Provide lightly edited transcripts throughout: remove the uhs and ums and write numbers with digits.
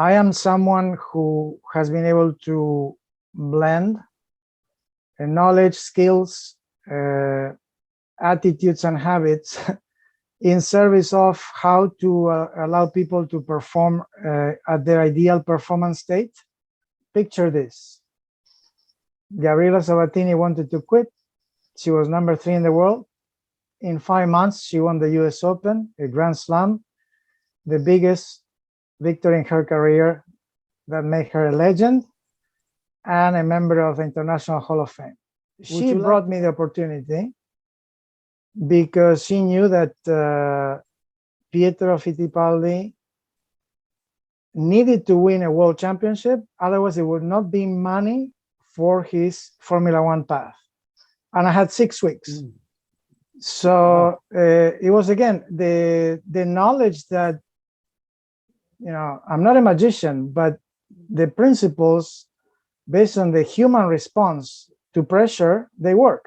I am someone who has been able to blend knowledge, skills, attitudes, and habits in service of how to allow people to perform at their ideal performance state. Picture this. Gabriela Sabatini wanted to quit. She was number 3 in the world. In 5 months, she won the US Open, a Grand Slam, the biggest victory in her career that made her a legend and a member of the International Hall of Fame. She brought me the opportunity because she knew that Pietro Fittipaldi needed to win a world championship, otherwise there would not be money for his Formula One path. And I had 6 weeks. So it was, again, the knowledge that, you know, I'm not a magician, but the principles based on the human response to pressure, they work.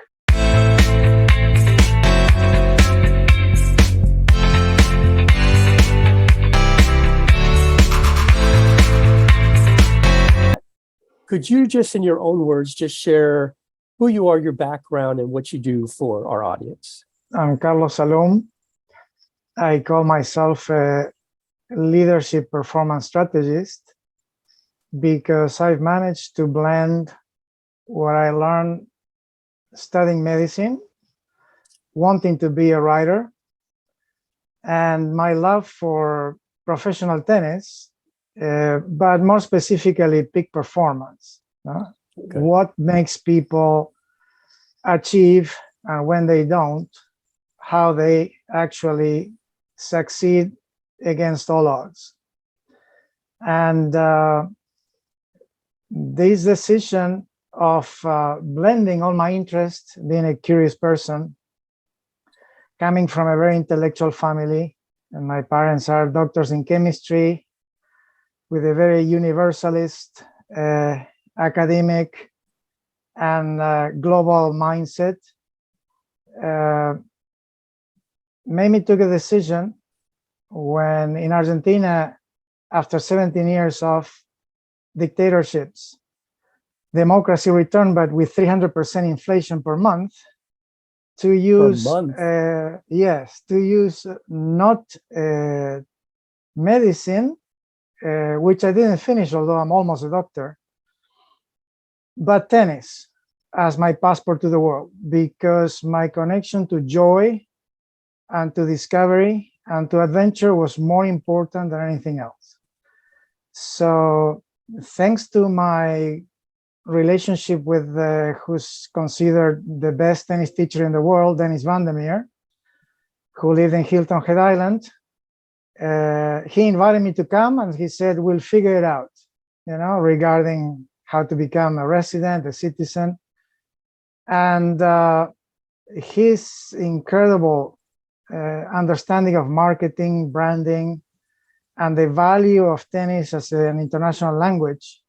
Could you just, in your own words, just share who you are, your background, and what you do for our audience? I'm Carlos Salum. I call myself a leadership performance strategist because I've managed to blend what I learned studying medicine, wanting to be a writer, and my love for professional tennis, but more specifically peak performance. Okay. What makes people achieve, and when they don't, how they actually succeed against all odds. And this decision of blending all my interests, being a curious person, coming from a very intellectual family, and my parents are doctors in chemistry, with a very universalist, academic, and global mindset, made me take a decision when in Argentina, after 17 years of dictatorships, democracy returned, but with 300% inflation per month, to use, yes, to use not medicine, which I didn't finish, although I'm almost a doctor, but tennis as my passport to the world, because my connection to joy and to discovery and to adventure was more important than anything else. So thanks to my relationship with who's considered the best tennis teacher in the world, Dennis Van der Meer, who lived in Hilton Head Island, he invited me to come, and he said, we'll figure it out, you know, regarding how to become a resident, a citizen. And his incredible understanding of marketing, branding, and the value of tennis as an international language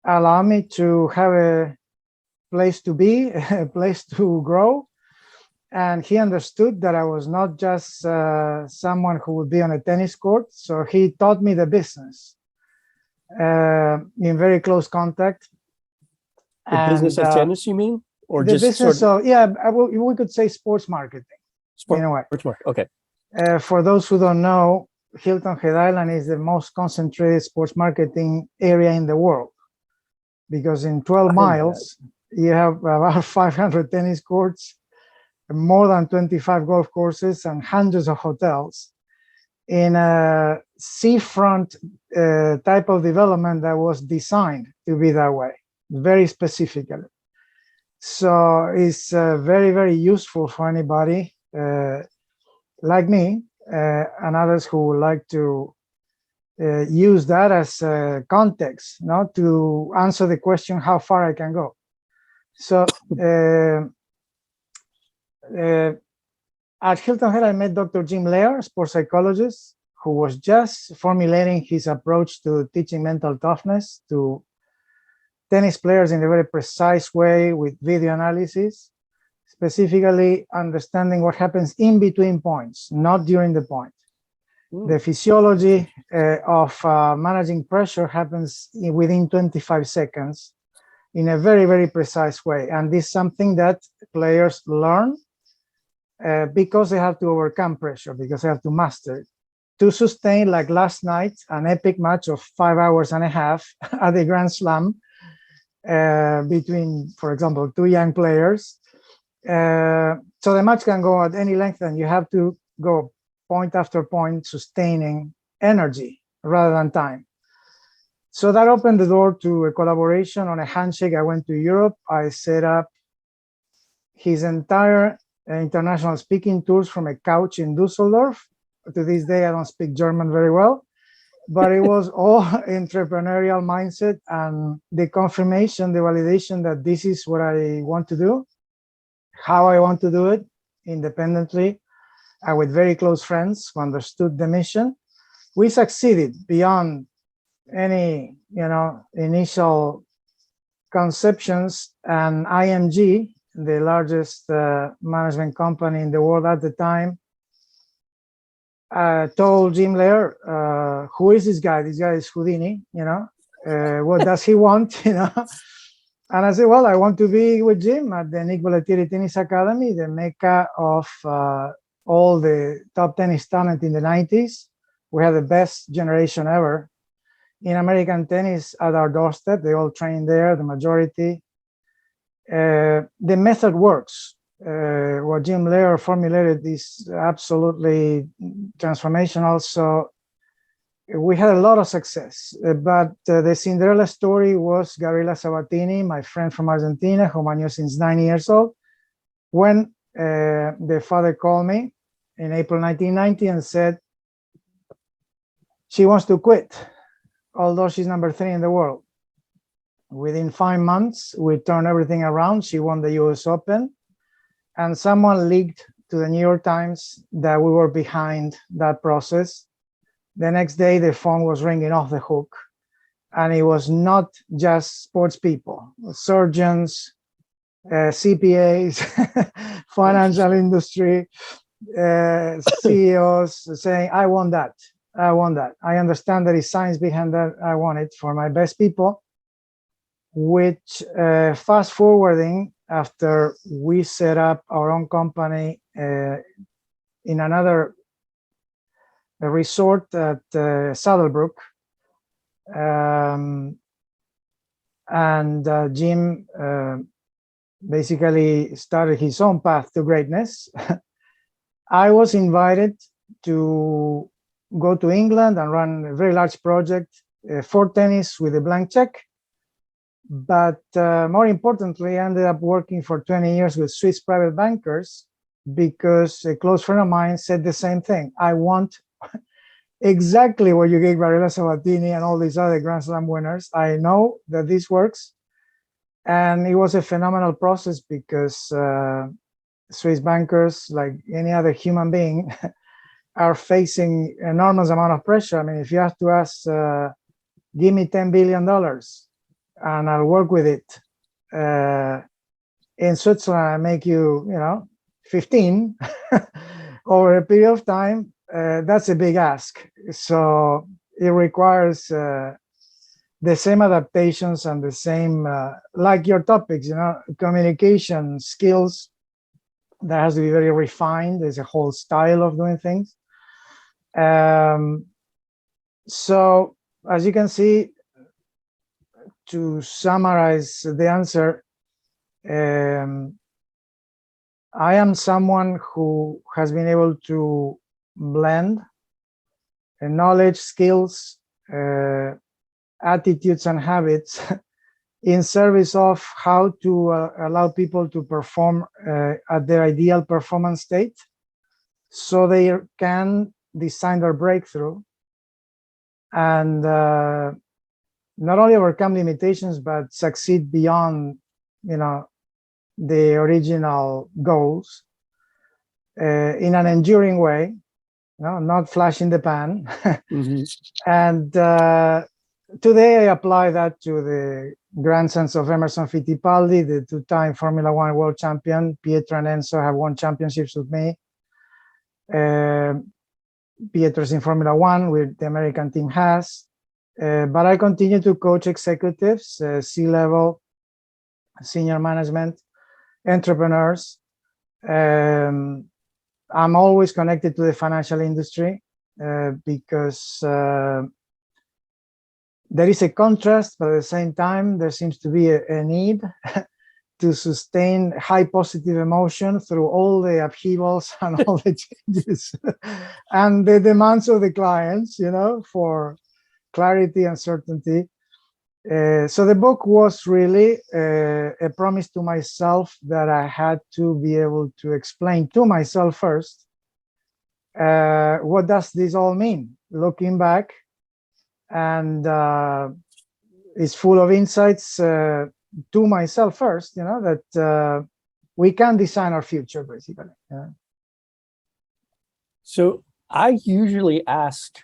allowed me to have a place to be, a place to grow. And he understood that I was not just someone who would be on a tennis court. So he taught me the business in very close contact. The business of tennis, you mean? Or the just business sort of, yeah, we could say sports marketing. In a way. Okay. For those who don't know, Hilton Head Island is the most concentrated sports marketing area in the world, because in 12 miles, you have about 500 tennis courts, more than 25 golf courses, and hundreds of hotels in a seafront type of development that was designed to be that way, very specifically. So it's very, very useful for anybody like me and others who would like to use that as context, not to answer the question how far I can go. So at Hilton Head, I met Dr. Jim Lair, sports psychologist, who was just formulating his approach to teaching mental toughness to tennis players in a very precise way with video analysis, specifically understanding what happens in between points, not during the point. The physiology of managing pressure happens within 25 seconds in a very, very precise way. And this is something that players learn because they have to overcome pressure, because they have to master it. To sustain, like last night, an epic match of 5 hours and a half at the Grand Slam between, for example, two young players. So the match can go at any length, and you have to go point after point, sustaining energy rather than time. So that opened the door to a collaboration. On a handshake, I went to Europe. I set up his entire international speaking tours from a couch in Dusseldorf. To this day, I don't speak German very well, but it was all entrepreneurial mindset and the confirmation, the validation that this is what I want to do, how I want to do it independently, and with very close friends who understood the mission. We succeeded beyond any, initial conceptions, and IMG, the largest management company in the world at the time, told Jim Lair, who is this guy? This guy is Houdini, what does he want, And I said, well, I want to be with Jim at the Nick Bollettieri Tennis Academy, the mecca of all the top tennis talent in the 90s. We had the best generation ever in American tennis at our doorstep. They all train there, the majority. The method works. What Jim Lair formulated is absolutely transformational. So we had a lot of success, but the Cinderella story was Gabriela Sabatini, my friend from Argentina, whom I knew since 9 years old, when the father called me in April 1990 and said she wants to quit, although she's number 3 in the world. Within 5 months, we turned everything around. She won the US Open, and someone leaked to the New York Times that we were behind that process. The next day, the phone was ringing off the hook, and it was not just sports people, surgeons, CPAs, financial industry, CEOs saying, I want that. I want that. I understand there is science behind that. I want it for my best people. Which fast forwarding, after we set up our own company in another resort at Saddlebrook, and Jim basically started his own path to greatness. I was invited to go to England and run a very large project for tennis with a blank check. But more importantly, I ended up working for 20 years with Swiss private bankers, because a close friend of mine said the same thing. I want exactly what you gave Gabriela Sabatini and all these other Grand Slam winners. I know that this works. And it was a phenomenal process, because Swiss bankers, like any other human being, are facing enormous amount of pressure. I mean, if you have to ask, give me $10 billion and I'll work with it. In Switzerland, I make you, 15 over a period of time. That's a big ask. So it requires the same adaptations and the same, like your topics, communication skills. That has to be very refined. There's a whole style of doing things. So as you can see, to summarize the answer, I am someone who has been able to blend knowledge, skills, attitudes, and habits in service of how to allow people to perform at their ideal performance state, so they can design their breakthrough and not only overcome limitations, but succeed beyond, the original goals in an enduring way, not flash in the pan. Mm-hmm. And today I apply that to the grandsons of Emerson Fittipaldi, the 2-time Formula One world champion. Pietro and Enzo have won championships with me. Pietro's in Formula One, which the American team has. But I continue to coach executives, C-level, senior management, entrepreneurs. I'm always connected to the financial industry because there is a contrast, but at the same time, there seems to be a need to sustain high positive emotion through all the upheavals and all the changes and the demands of the clients, you know, for clarity and certainty. So the book was really a promise to myself that I had to be able to explain to myself first, what does this all mean? Looking back, and it's full of insights to myself first, you know, that we can design our future, basically. Yeah. So I usually ask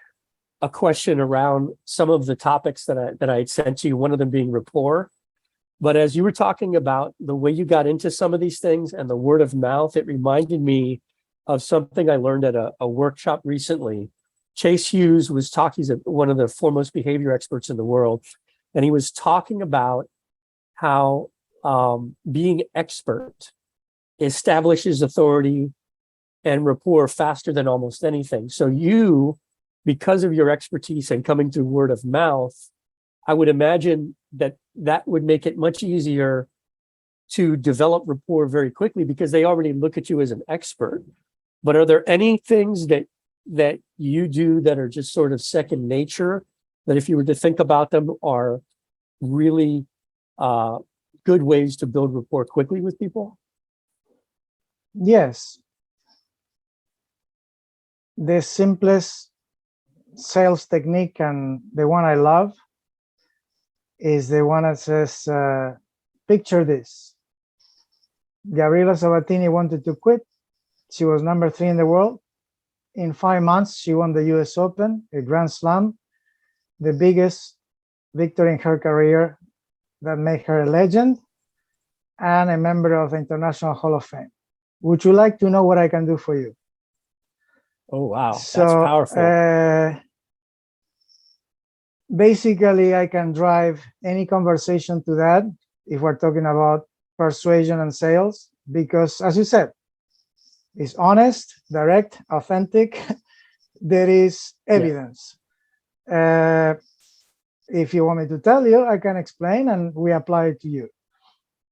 a question around some of the topics that I had sent you, one of them being rapport. But as you were talking about the way you got into some of these things and the word of mouth, it reminded me of something I learned at a workshop recently. Chase Hughes was talking, he's one of the foremost behavior experts in the world, and he was talking about how being expert establishes authority and rapport faster than almost anything. So you, because of your expertise and coming through word of mouth, I would imagine that that would make it much easier to develop rapport very quickly because they already look at you as an expert. But are there any things that you do that are just sort of second nature, that if you were to think about them are really good ways to build rapport quickly with people? Yes. The simplest sales technique, and the one I love, is the one that says, picture this. Gabriela Sabatini wanted to quit. She was number 3 in the world. In 5 months, she won the US Open, a Grand Slam, the biggest victory in her career that made her a legend and a member of the International Hall of Fame. Would you like to know what I can do for you? Oh, wow. So, that's powerful. Basically, I can drive any conversation to that if we're talking about persuasion and sales, because as you said, it's honest, direct, authentic. There is evidence. Yeah. If you want me to tell you, I can explain and we apply it to you.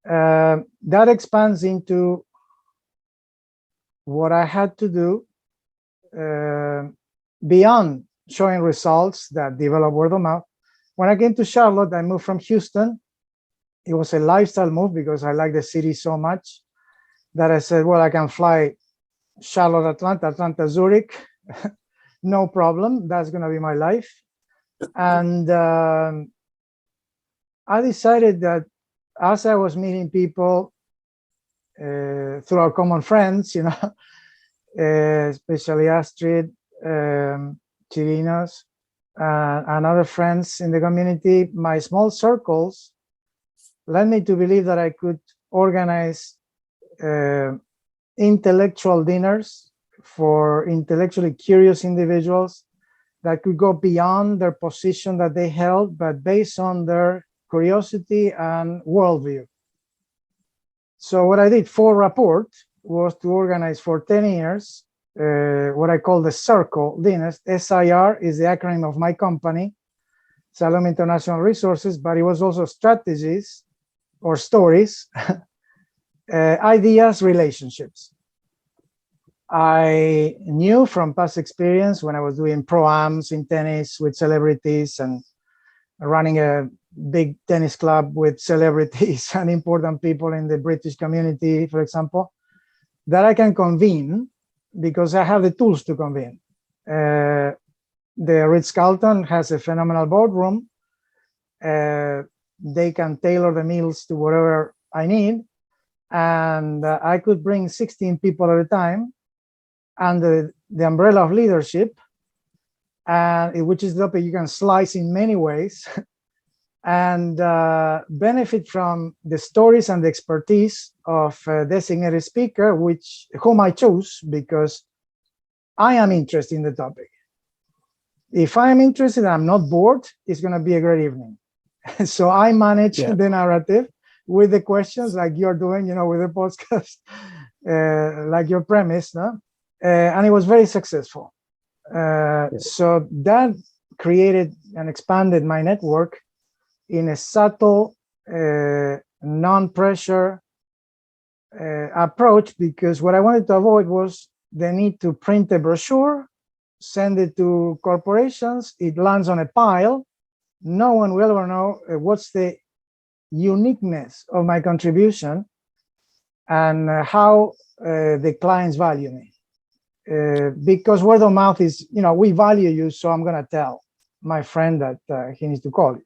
That expands into what I had to do beyond showing results that develop word of mouth. When I came to Charlotte, I moved from Houston. It was a lifestyle move because I like the city so much that I said, well, I can fly Charlotte, Atlanta, Zurich, no problem. That's going to be my life. And I decided that as I was meeting people through our common friends, you know, especially Astrid, Chirinos, and other friends in the community, my small circles led me to believe that I could organize intellectual dinners for intellectually curious individuals that could go beyond their position that they held, but based on their curiosity and worldview. So what I did for Rapport was to organize for 10 years what I call the Circle dinners. SIR is the acronym of my company, Salum International Resources, but it was also strategies or stories, ideas, relationships. I knew from past experience when I was doing pro-ams in tennis with celebrities and running a big tennis club with celebrities and important people in the British community, for example, that I can convene because I have the tools to convene. The Ritz-Carlton has a phenomenal boardroom. They can tailor the meals to whatever I need. And I could bring 16 people at a time under the umbrella of leadership, and which is the topic you can slice in many ways, and benefit from the stories and the expertise of a designated speaker, whom I chose because I am interested in the topic. if I'm interested and I'm not bored, it's going to be a great evening. So I manage Yeah. the narrative with the questions like you're doing, with the podcast, like your premise, no? And it was very successful. So that created and expanded my network in a subtle, non-pressure approach, because what I wanted to avoid was the need to print a brochure, send it to corporations, it lands on a pile. No one will ever know what's the uniqueness of my contribution and how the clients value me. Because word of mouth is, we value you, so I'm going to tell my friend that he needs to call you.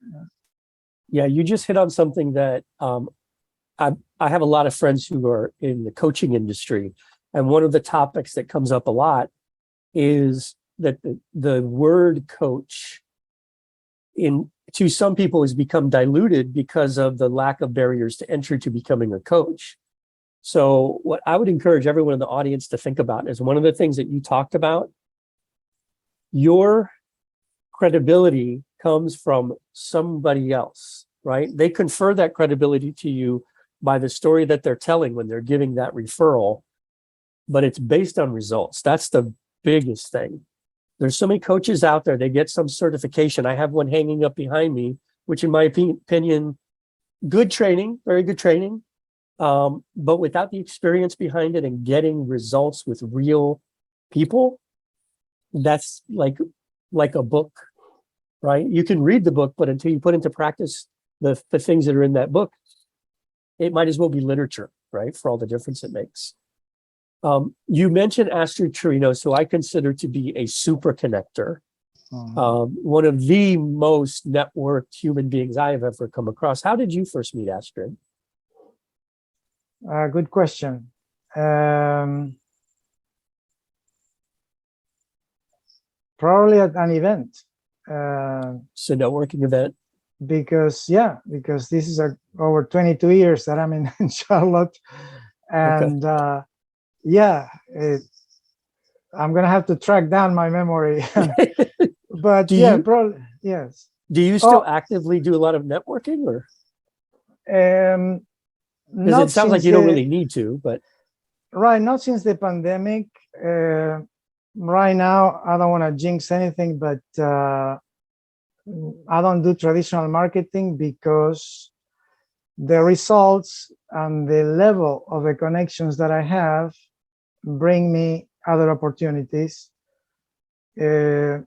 Yeah, you just hit on something that I have a lot of friends who are in the coaching industry, and one of the topics that comes up a lot is that the word coach to some people has become diluted because of the lack of barriers to entry to becoming a coach. So what I would encourage everyone in the audience to think about is one of the things that you talked about. Your credibility comes from somebody else, right? They confer that credibility to you by the story that they're telling when they're giving that referral, but it's based on results. That's the biggest thing. There's so many coaches out there, they get some certification. I have one hanging up behind me, which in my opinion, good training, very good training, but without the experience behind it and getting results with real people, that's like a book, right? You can read the book, but until you put into practice the things that are in that book, it might as well be literature, right? For all the difference it makes. You mentioned Astrid Chirinos, who I consider to be a super connector, one of the most networked human beings I have ever come across. How did you first meet Astrid? Good question. Probably at an event. So networking event. Because this is over 22 years that I'm in Charlotte, and I'm gonna have to track down my memory. But probably yes. Do you still actively do a lot of networking, or? Because it sounds like you don't really need to, but not since the pandemic. Right now, I don't want to jinx anything, but I don't do traditional marketing because the results and the level of the connections that I have bring me other opportunities. Really,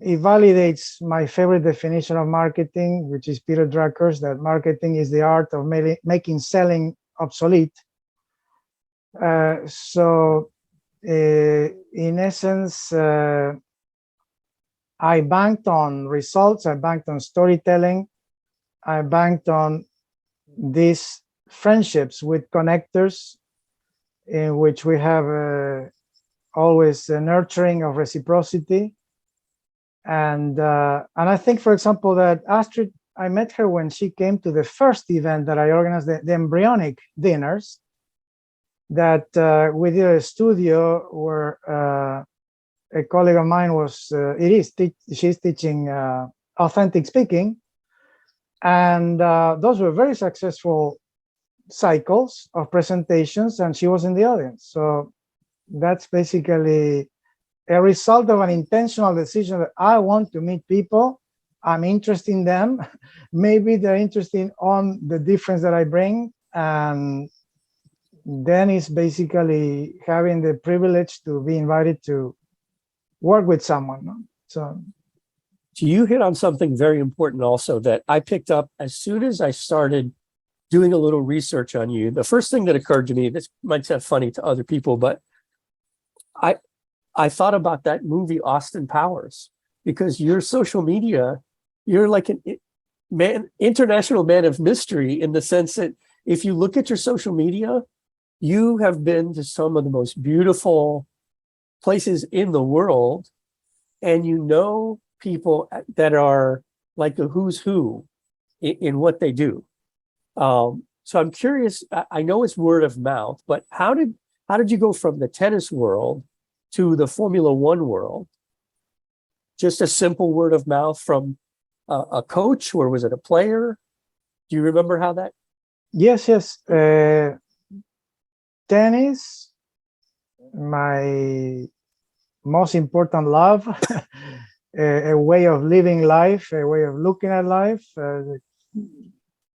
it validates my favorite definition of marketing, which is Peter Drucker's, that marketing is the art of making selling obsolete. So in essence, I banked on results, I banked on storytelling, I banked on these friendships with connectors in which we have always a nurturing of reciprocity. And I think, for example, that Astrid, I met her when she came to the first event that I organized, the embryonic dinners, that we did a studio where a colleague of mine she's teaching authentic speaking. And those were very successful cycles of presentations, and she was in the audience. So that's basically a result of an intentional decision that I want to meet people. I'm interested in them. Maybe they're interested on the difference that I bring. And then it's basically having the privilege to be invited to work with someone. So you hit on something very important also that I picked up as soon as I started doing a little research on you. The first thing that occurred to me, this might sound funny to other people, but I thought about that movie Austin Powers, because your social media, you're like an international man of mystery, in the sense that if you look at your social media, you have been to some of the most beautiful places in the world, and you know people that are like the who's who in what they do. So I'm curious, I know it's word of mouth, but how did you go from the tennis world to the Formula One world? just a simple word of mouth from a coach, or was it a player? Do you remember how that? Yes, yes. Tennis, my most important love, a way of living life, a way of looking at life,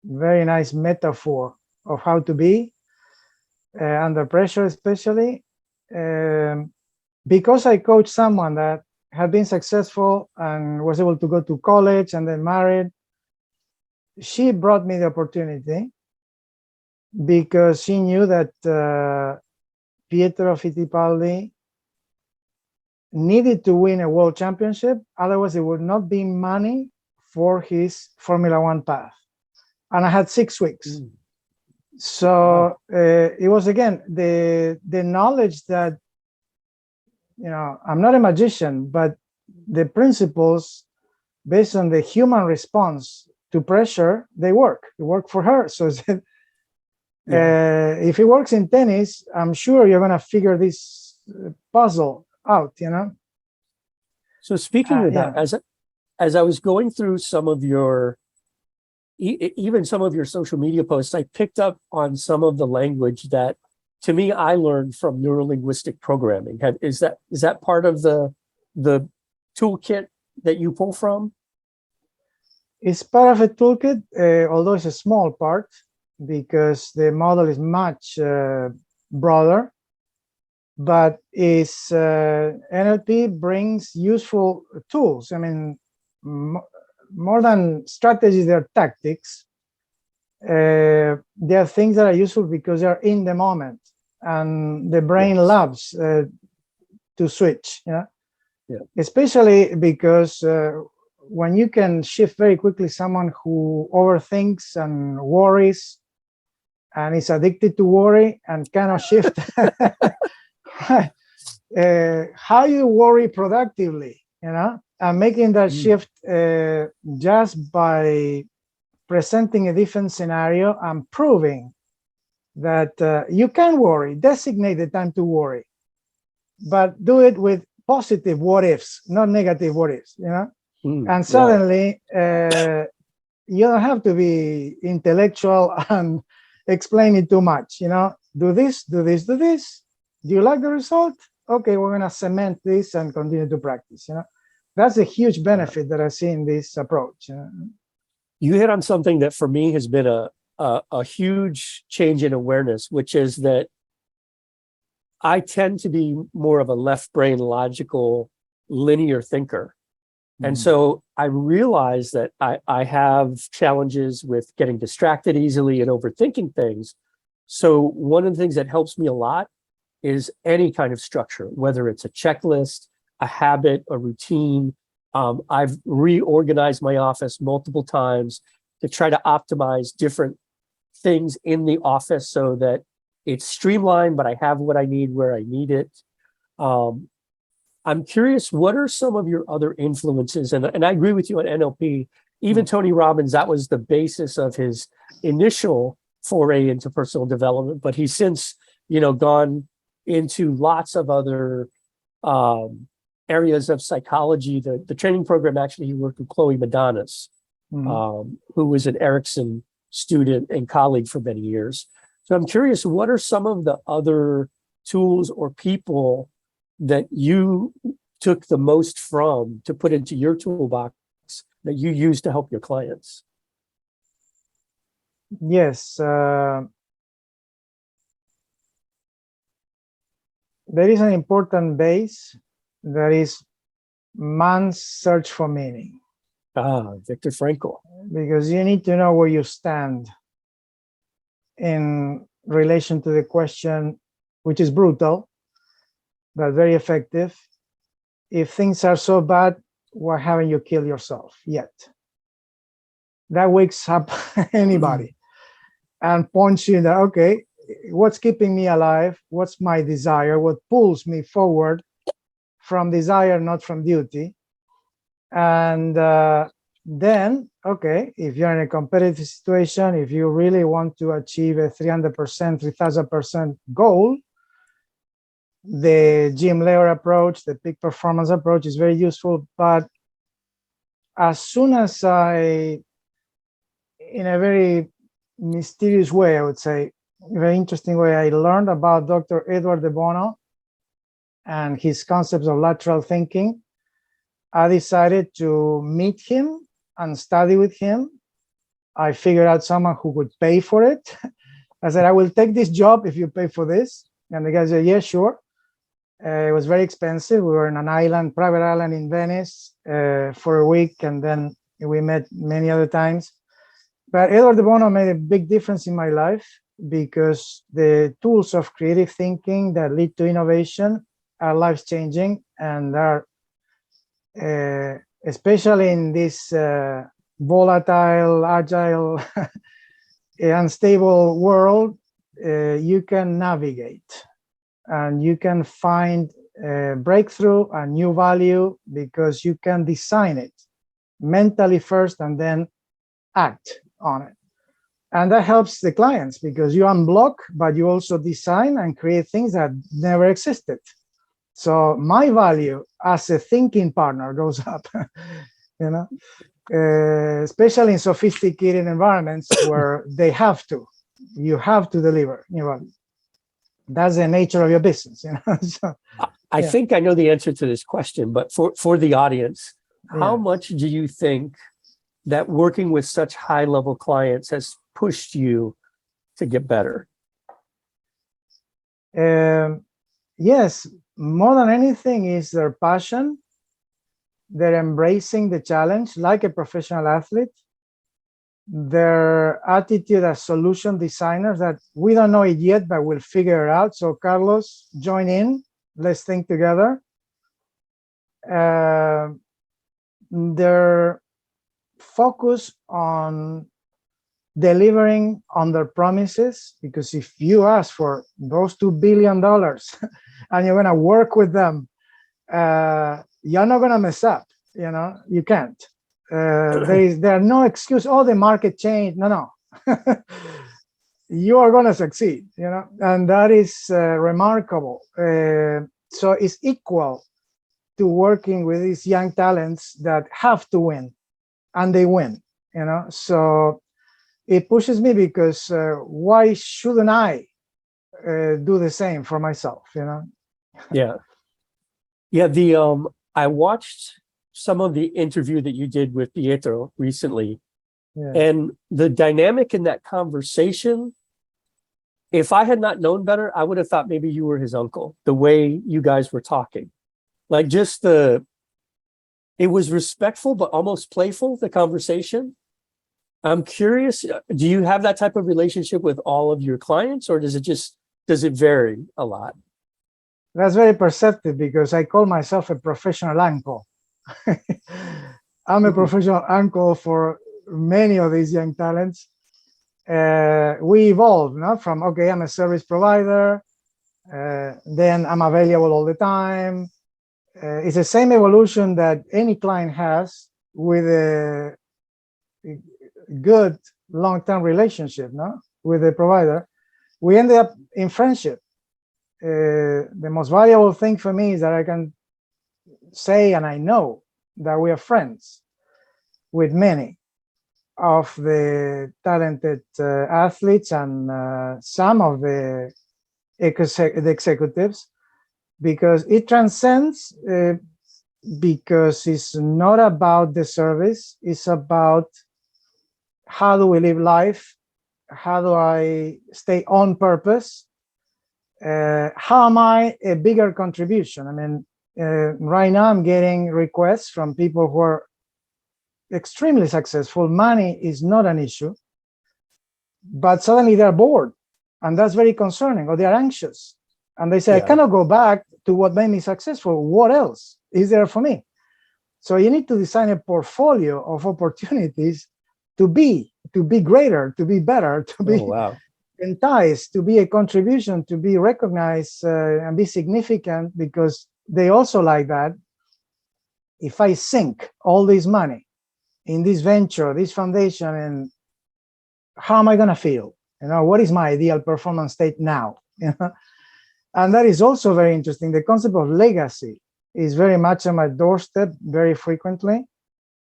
very nice metaphor of how to be under pressure, especially. Because I coached someone that had been successful and was able to go to college and then married, she brought me the opportunity because she knew that Pietro Fittipaldi needed to win a world championship. Otherwise, there would not be money for his Formula One path. And I had 6 weeks. So it was, again, the knowledge that, I'm not a magician, but the principles based on the human response to pressure, they work. It worked for her. So if it works in tennis, I'm sure you're going to figure this puzzle out, So speaking of that, as I was going through some of your, even some of your social media posts, I picked up on some of the language that, to me, I learned from neurolinguistic programming. Is that part of the toolkit that you pull from? It's part of a toolkit, although it's a small part, because the model is much broader. But NLP brings useful tools. I mean, more than strategies, they're tactics. They are things that are useful because they're in the moment, and the brain loves to switch. Especially because when you can shift very quickly, someone who overthinks and worries and is addicted to worry and cannot shift. How you worry productively, and making that shift just by presenting a different scenario and proving that you can worry, designate the time to worry, but do it with positive what ifs, not negative what ifs, and suddenly you don't have to be intellectual and explain it too much. Do this, do this, do this. Do you like the result? Okay, we're going to cement this and continue to practice. That's a huge benefit that I see in this approach. You hit on something that for me has been a huge change in awareness, which is that I tend to be more of a left brain logical linear thinker. And so I realize that I have challenges with getting distracted easily and overthinking things. So one of the things that helps me a lot is any kind of structure, whether it's a checklist, a habit, a routine. I've reorganized my office multiple times to try to optimize different things in the office so that it's streamlined, but I have what I need where I need it. I'm curious, what are some of your other influences? And I agree with you on NLP. Even Tony Robbins, that was the basis of his initial foray into personal development, but he's since, gone into lots of other areas of psychology. The training program, actually, he worked with Chloe Madanas, who was an Erickson student and colleague for many years. So I'm curious, what are some of the other tools or people that you took the most from to put into your toolbox that you use to help your clients? Yes. There is an important base that is man's search for meaning. Viktor Frankl. Because you need to know where you stand in relation to the question, which is brutal, but very effective. If things are so bad, why haven't you killed yourself yet? That wakes up anybody and points you that, okay, what's keeping me alive? What's my desire? What pulls me forward from desire, not from duty? And then, okay, if you're in a competitive situation, if you really want to achieve a 300%, 3000% goal, The Jim Lair approach, the peak performance approach is very useful. But as soon as in a very mysterious way, I would say, very interesting way, I learned about Dr. Edward de Bono and his concepts of lateral thinking, I decided to meet him and study with him. I figured out someone who would pay for it. I said, I will take this job if you pay for this. And the guy said, yeah, sure. It was very expensive. We were in an island, private island in Venice for a week. And then we met many other times. But Edward de Bono made a big difference in my life because the tools of creative thinking that lead to innovation are life-changing and are, especially in this volatile, agile, unstable world, you can navigate and you can find a breakthrough, a new value, because you can design it mentally first and then act on it. And that helps the clients because you unblock, but you also design and create things that never existed. So my value as a thinking partner goes up, you know, especially in sophisticated environments where you have to deliver, you know, that's the nature of your business, you know. So, I think I know the answer to this question, but for the audience, how much do you think that working with such high-level clients has pushed you to get better? Yes, more than anything is their passion. They're embracing the challenge like a professional athlete. Their attitude as solution designers that we don't know it yet, but we'll figure it out. So Carlos, join in, let's think together. Their focus on delivering on their promises, because if you ask for those $2 billion and you're going to work with them, you're not going to mess up. You know, you can't. There are no excuse. Oh, the market changed. No. You are going to succeed. You know, and that is remarkable. So it's equal to working with these young talents that have to win, and they win. You know, so it pushes me because why shouldn't I do the same for myself? You know. Yeah. I watched some of the interview that you did with Pietro recently, and the dynamic in that conversation, if I had not known better, I would have thought maybe you were his uncle, the way you guys were talking. Like it was respectful, but almost playful, the conversation. I'm curious, do you have that type of relationship with all of your clients, or does it vary a lot? That's very perceptive because I call myself a professional uncle. I'm a professional uncle for many of these young talents. We evolve, from, okay, I'm a service provider, then I'm available all the time. It's the same evolution that any client has with a good long-term relationship, with the provider. We ended up in friendship. The most valuable thing for me is that I can say, and I know that we are friends with many of the talented athletes and some of the executives, because it transcends, because it's not about the service, it's about how do we live life, how do I stay on purpose, how am I a bigger contribution? I mean, right now I'm getting requests from people who are extremely successful. Money is not an issue, but suddenly they're bored, and that's very concerning, or they're anxious. And they say, I cannot go back to what made me successful. What else is there for me? So you need to design a portfolio of opportunities to be greater, to be better, to be enticed, to be a contribution, to be recognized and be significant, because they also like that. If I sink all this money in this venture, this foundation, and how am I going to feel? What is my ideal performance state now? And that is also very interesting. The concept of legacy is very much on my doorstep very frequently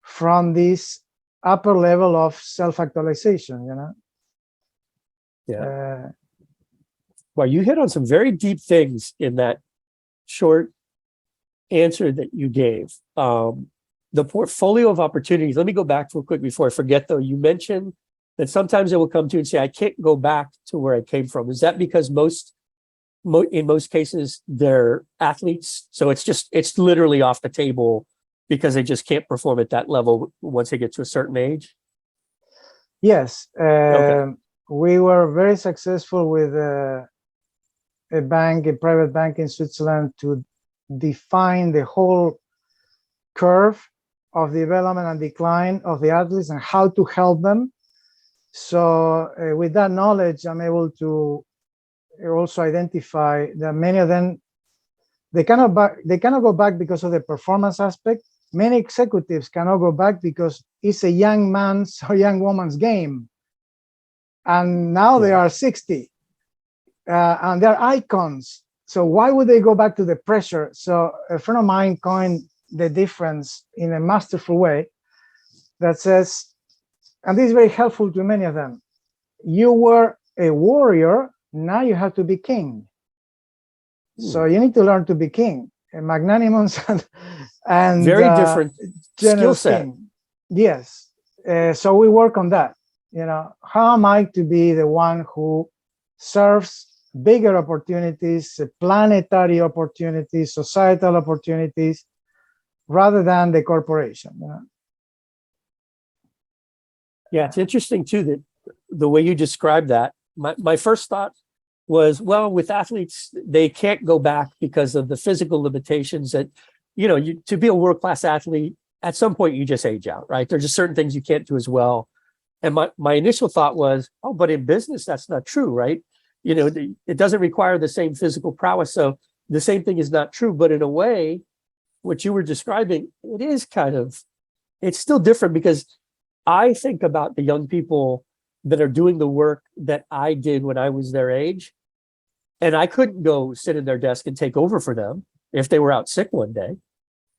from this upper level of self-actualization, you know? Yeah. Well, you hit on some very deep things in that short answer that you gave. The portfolio of opportunities. Let me go back real quick before I forget, though. You mentioned that sometimes they will come to you and say, I can't go back to where I came from. Is that because in most cases, they're athletes? So it's literally off the table because they just can't perform at that level once they get to a certain age? Yes. Okay. We were very successful with a private bank in Switzerland to define the whole curve of development and decline of the athletes and how to help them. So with that knowledge, I'm able to also identify that many of them, they cannot go back because of the performance aspect. Many executives cannot go back because it's a young man's or young woman's game. And now they are 60 and they're icons. So why would they go back to the pressure? So a friend of mine coined the difference in a masterful way that says, and this is very helpful to many of them, you were a warrior, now you have to be king. So you need to learn to be king, a magnanimous and very different skill set. King. Yes. So we work on that. You know, how am I to be the one who serves bigger opportunities, planetary opportunities, societal opportunities, rather than the corporation? You know? Yeah, it's interesting too that the way you described that. My first thought was, well, with athletes, they can't go back because of the physical limitations that, to be a world-class athlete, at some point you just age out, right? There's just certain things you can't do as well. And my initial thought was, oh, but in business, that's not true, right? It doesn't require the same physical prowess. So the same thing is not true. But in a way, what you were describing, it's still different, because I think about the young people that are doing the work that I did when I was their age. And I couldn't go sit in their desk and take over for them if they were out sick one day.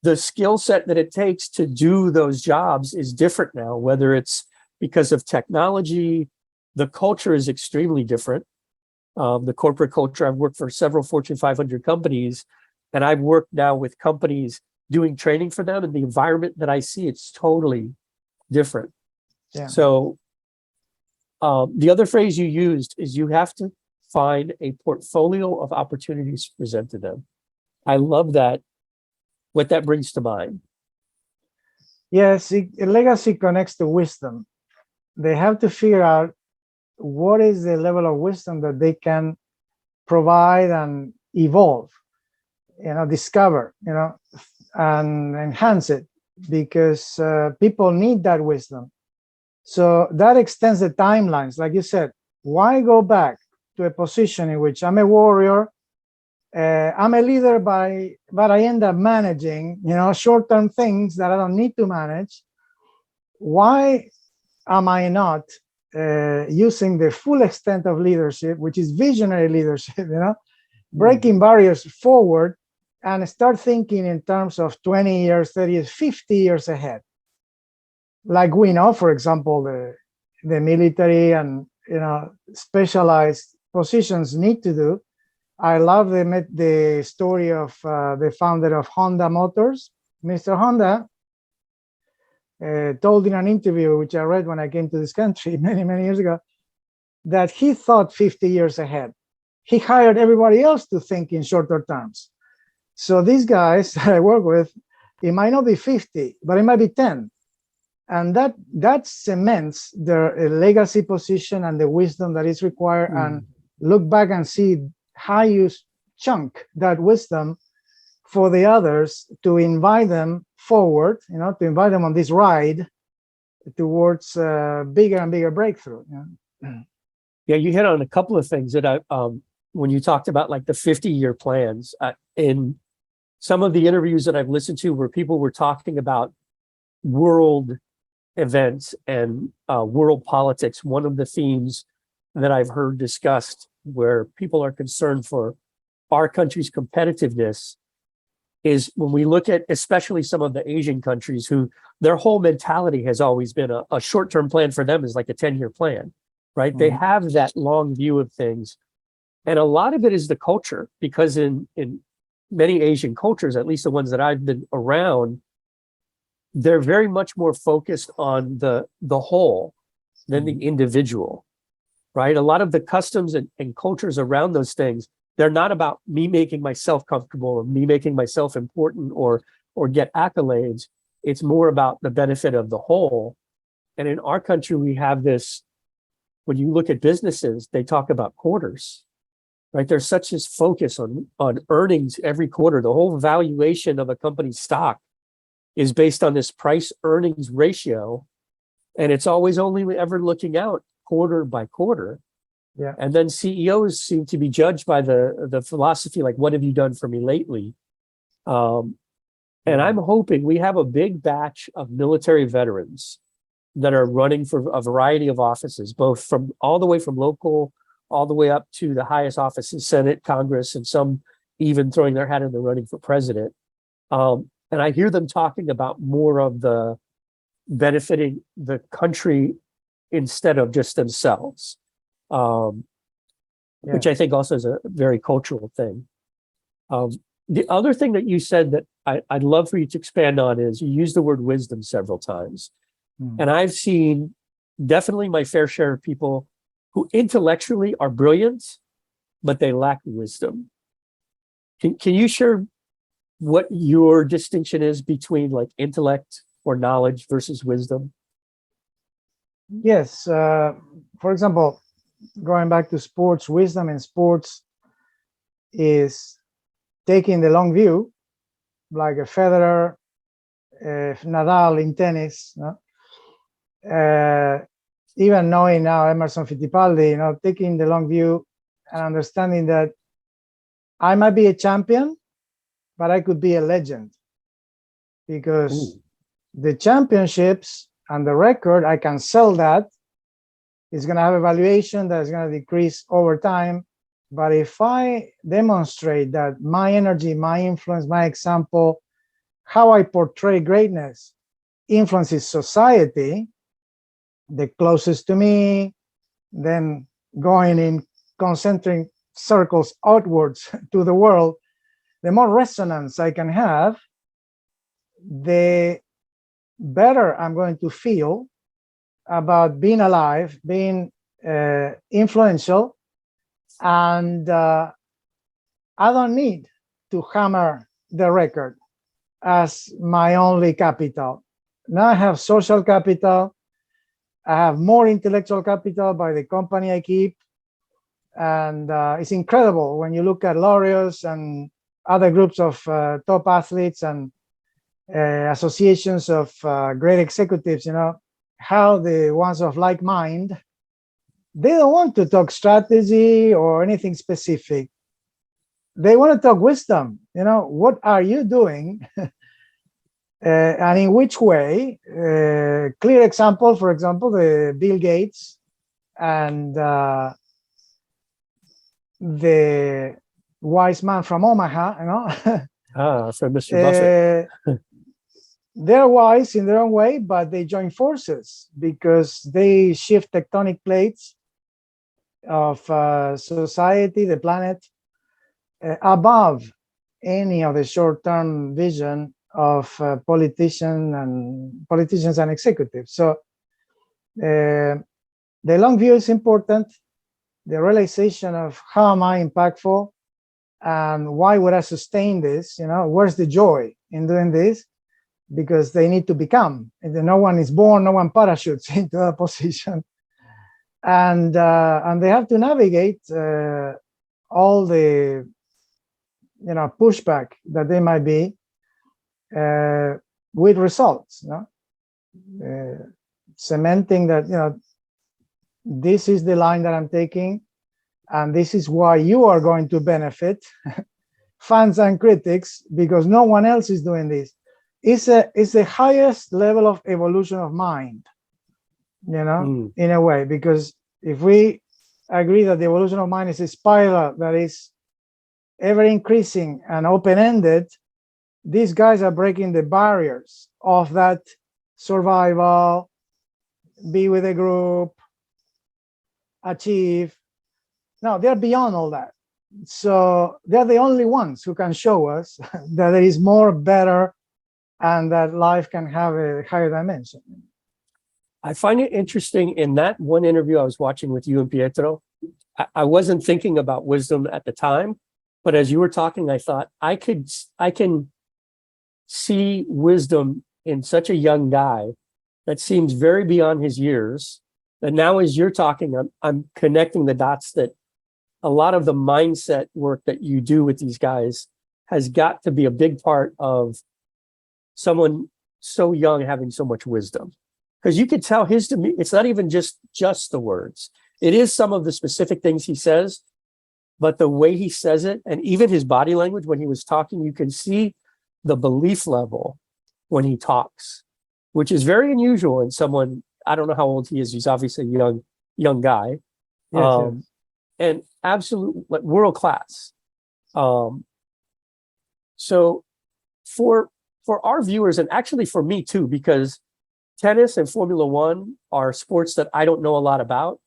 The skill set that it takes to do those jobs is different now, whether it's because of technology. The culture is extremely different. The corporate culture, I've worked for several Fortune 500 companies, and I've worked now with companies doing training for them, and the environment that I see, it's totally different. Yeah. So the other phrase you used is you have to find a portfolio of opportunities to present to them. I love that, what that brings to mind. Yes, legacy connects to wisdom. They have to figure out what is the level of wisdom that they can provide and evolve, discover, and enhance it, because people need that wisdom. So that extends the timelines. Like you said, why go back to a position in which I'm a warrior, I'm a leader, but I end up managing, short-term things that I don't need to manage. Why am I not using the full extent of leadership, which is visionary leadership, breaking barriers forward, and start thinking in terms of 20 years, 30 years, 50 years ahead? Like we know, for example, the military and specialized positions need to do. I love the story of the founder of Honda Motors. Mr. Honda told in an interview, which I read when I came to this country many, many years ago, that he thought 50 years ahead. He hired everybody else to think in shorter terms. So these guys that I work with, it might not be 50, but it might be 10. And that cements their legacy position and the wisdom that is required. And look back and see how you chunk that wisdom for the others to invite them forward, to invite them on this ride towards bigger and bigger breakthrough. Yeah, you hit on a couple of things that when you talked about like the 50-year plans, in some of the interviews that I've listened to where people were talking about world events and world politics, one of the themes that I've heard discussed where people are concerned for our country's competitiveness is when we look at especially some of the Asian countries who their whole mentality has always been a short-term plan for them is like a 10-year plan, right? They have that long view of things. And a lot of it is the culture, because in many Asian cultures, at least the ones that I've been around, they're very much more focused on the whole than the individual, right? A lot of the customs and cultures around those things, they're not about me making myself comfortable or me making myself important or get accolades. It's more about the benefit of the whole. And in our country, we have this, when you look at businesses, they talk about quarters, right? There's such this focus on earnings every quarter. The whole valuation of a company's stock is based on this price earnings ratio. And it's always only ever looking out quarter by quarter. Yeah. And then CEOs seem to be judged by the philosophy, like, what have you done for me lately? And I'm hoping we have a big batch of military veterans that are running for a variety of offices, both from all the way from local, all the way up to the highest offices, Senate, Congress, and some even throwing their hat in the running for president. And I hear them talking about more of the benefiting the country instead of just themselves, which I think also is a very cultural thing. The other thing that you said that I'd love for you to expand on is you used the word wisdom several times. And I've seen definitely my fair share of people who intellectually are brilliant, but they lack wisdom. Can you share what your distinction is between like intellect or knowledge versus wisdom? Yes. For example, going back to sports, wisdom in sports is taking the long view, like a Federer, Nadal in tennis, no? Even knowing now Emerson Fittipaldi, taking the long view and understanding that I might be a champion, but I could be a legend, because the championships and the record, I can sell that. It's going to have a valuation that is going to decrease over time. But if I demonstrate that my energy, my influence, my example, how I portray greatness influences society, the closest to me, then going in concentric circles outwards to the world, the more resonance I can have, the better I'm going to feel about being alive, being influential, and I don't need to hammer the record as my only capital. Now I have social capital, I have more intellectual capital by the company I keep, and it's incredible when you look at laureates and other groups of top athletes and associations of great executives, how the ones of like mind, they don't want to talk strategy or anything specific. They want to talk wisdom. What are you doing? And in which way? Clear example, for example, the Bill Gates and the wise man from Omaha, From Mr. Buffett. They're wise in their own way, but they join forces because they shift tectonic plates of society, the planet, above any of the short-term vision of politicians and executives. So the long view is important. The realization of how am I impactful and why would I sustain this? Where's the joy in doing this? Because they need to become. No one is born, no one parachutes into a position, and they have to navigate all the pushback that they might be with results. Cementing that this is the line that I'm taking, and this is why you are going to benefit, fans and critics, because no one else is doing this. It's the highest level of evolution of mind, in a way, because if we agree that the evolution of mind is a spiral that is ever increasing and open-ended, these guys are breaking the barriers of that survival, be with a group, achieve. No, they're beyond all that. So they're the only ones who can show us that there is more, better, and that life can have a higher dimension. I find it interesting in that one interview I was watching with you and Pietro. I wasn't thinking about wisdom at the time, but as you were talking, I thought I can see wisdom in such a young guy that seems very beyond his years. That now, as you're talking, I'm connecting the dots that a lot of the mindset work that you do with these guys has got to be a big part of someone so young having so much wisdom. Because you could tell his demeanor, it's not even just the words. It is some of the specific things he says, but the way he says it, and even his body language when he was talking, you can see the belief level when he talks, which is very unusual in someone. I don't know how old he is. He's obviously a young guy. Yes. And absolute, like, world class. So for our viewers, and actually for me too, because tennis and Formula One are sports that I don't know a lot about.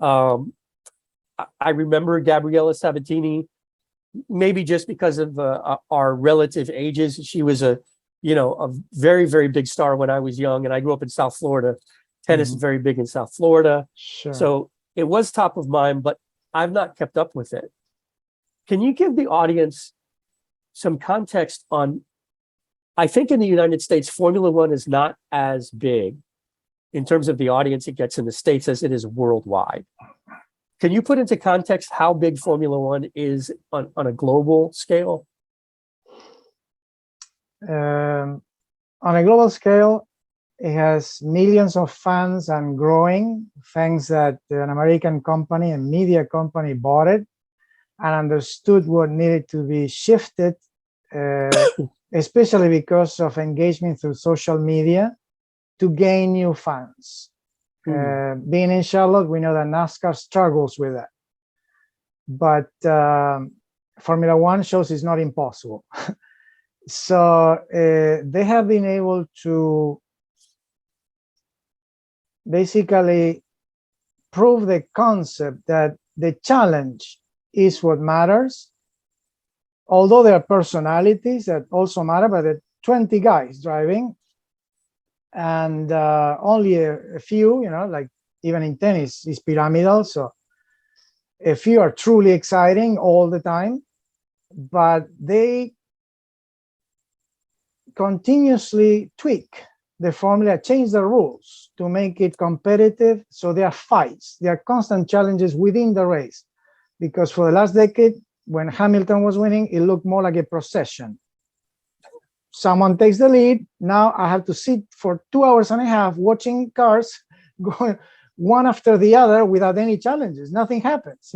I remember Gabriella Sabatini, maybe just because of our relative ages. She was a very, very big star when I was young, and I grew up in South Florida. Tennis is very big in South Florida. Sure. So it was top of mind, but I've not kept up with it. Can you give the audience some context on, I think in the United States, Formula One is not as big in terms of the audience it gets in the States as it is worldwide. Can you put into context how big Formula One is on a global scale? On a global scale, it has millions of fans and growing, thanks that an American company, a media company, bought it and understood what needed to be shifted, especially because of engagement through social media to gain new fans. Being in Charlotte, we know that NASCAR struggles with that. But Formula One shows it's not impossible. So they have been able to basically prove the concept that the challenge is what matters. Although there are personalities that also matter, but there are 20 guys driving, and only a few, like even in tennis, is pyramidal. So a few are truly exciting all the time, but they continuously tweak the formula, change the rules to make it competitive. So there are fights, there are constant challenges within the race, because for the last decade, when Hamilton was winning, it looked more like a procession. Someone takes the lead. Now I have to sit for 2 hours and a half watching cars going one after the other without any challenges. Nothing happens,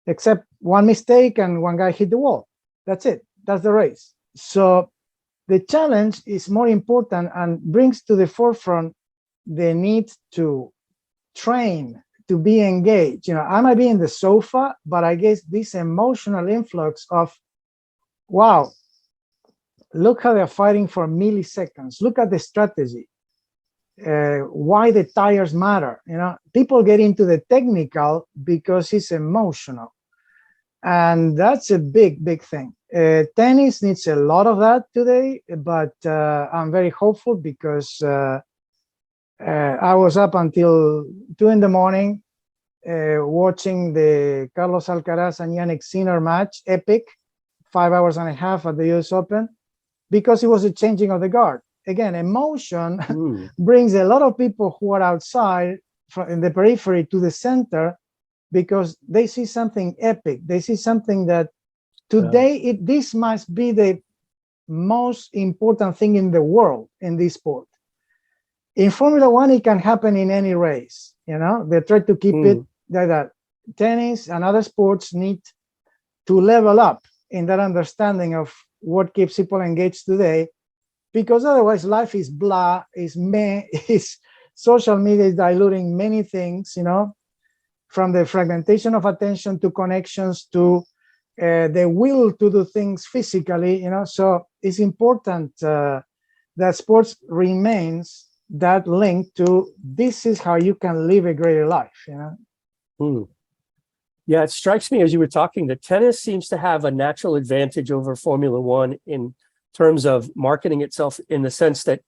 except one mistake and one guy hit the wall. That's it. That's the race. So the challenge is more important and brings to the forefront the need to train, to be engaged. I might be in the sofa, but I guess this emotional influx of, wow, look how they're fighting for milliseconds. Look at the strategy. Why the tires matter. People get into the technical because it's emotional. And that's a big, big thing. Tennis needs a lot of that today, but I'm very hopeful because I was up until 2 a.m. Watching the Carlos Alcaraz and Yannick Sinner match, epic, 5 hours and a half at the US Open, because it was a changing of the guard. Again, emotion brings a lot of people who are outside in the periphery to the center, because they see something epic. They see something that today, this must be the most important thing in the world in this sport. In Formula One, it can happen in any race. They try to keep it like that. Tennis and other sports need to level up in that understanding of what keeps people engaged today, because otherwise life is blah, is meh, is social media is diluting many things, from the fragmentation of attention to connections to the will to do things physically, so it's important that sports remains that link to this is how you can live a greater life. Yeah, it strikes me as you were talking that tennis seems to have a natural advantage over Formula One in terms of marketing itself, in the sense that